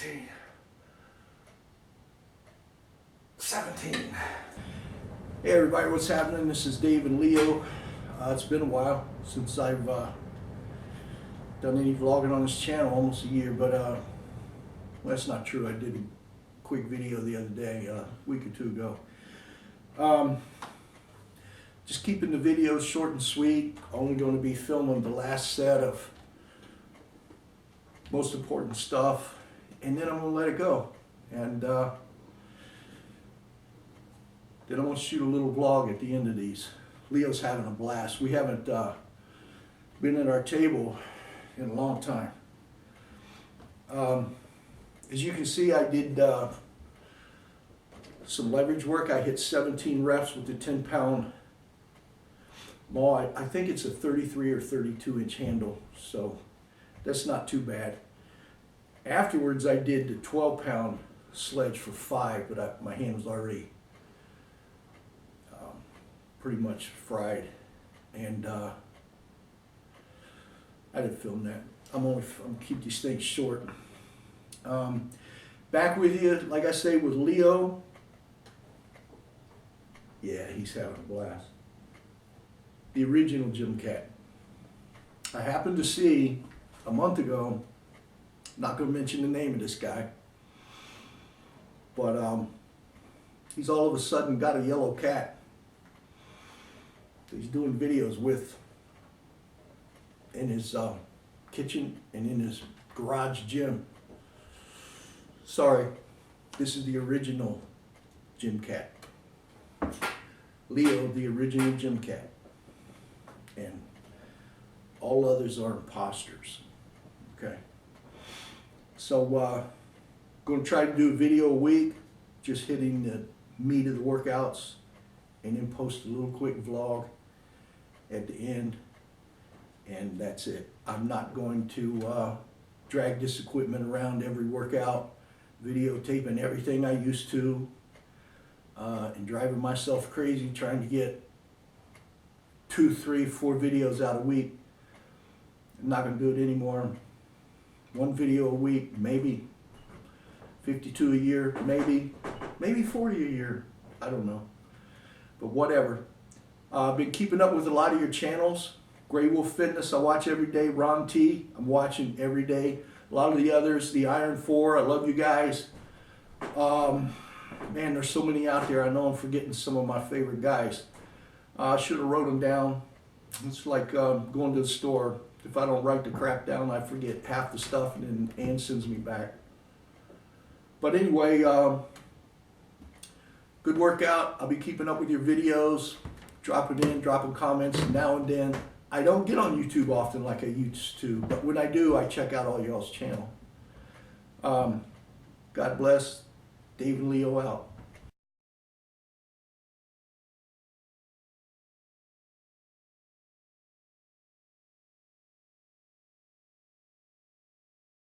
16, 17. Hey everybody, what's happening? This is Dave and Leo. It's been a while since I've done any vlogging on this channel, almost a year, but well, that's not true. I did a quick video the other day, a week or two ago. Just keeping the videos short and sweet. Only going to be filming the last set of most important stuff, and then I'm going to let it go. And then I'm going to shoot a little vlog at the end of these. Leo's having a blast. We haven't been at our table in a long time. As you can see, I did some leverage work. I hit 17 reps with the 10-pound maul. I think it's a 33 or 32 inch handle, so that's not too bad. Afterwards, I did the 12-pound sledge for 5, but my hand was already pretty much fried, and I didn't film that. I'm keep these things short. Back with you, like I say, with Leo. Yeah, he's having a blast. The original gym cat. I happened to see a month ago, not going to mention the name of this guy, but he's all of a sudden got a yellow cat that he's doing videos with in his kitchen and in his garage gym. Sorry, this is the original gym cat. Leo, the original gym cat. And all others are imposters. Okay. So, going to try to do a video a week, just hitting the meat of the workouts, and then post a little quick vlog at the end, and that's it. I'm not going to drag this equipment around every workout, videotaping everything I used to, and driving myself crazy trying to get 2, 3, 4 videos out a week. I'm not going to do it anymore. 1 video a week, maybe 52 a year, maybe 40 a year. I don't know, but whatever. I've been keeping up with a lot of your channels. Grey Wolf Fitness, I watch every day. Ron T, I'm watching every day. A lot of the others, the Iron 4, I love you guys. Man, there's so many out there. I know I'm forgetting some of my favorite guys. I should have wrote them down. It's like going to the store. If I don't write the crap down, I forget half the stuff, and then Ann sends me back. But anyway, good workout. I'll be keeping up with your videos, dropping comments now and then. I don't get on YouTube often like I used to, but when I do, I check out all y'all's channel. God bless. Dave and Leo out.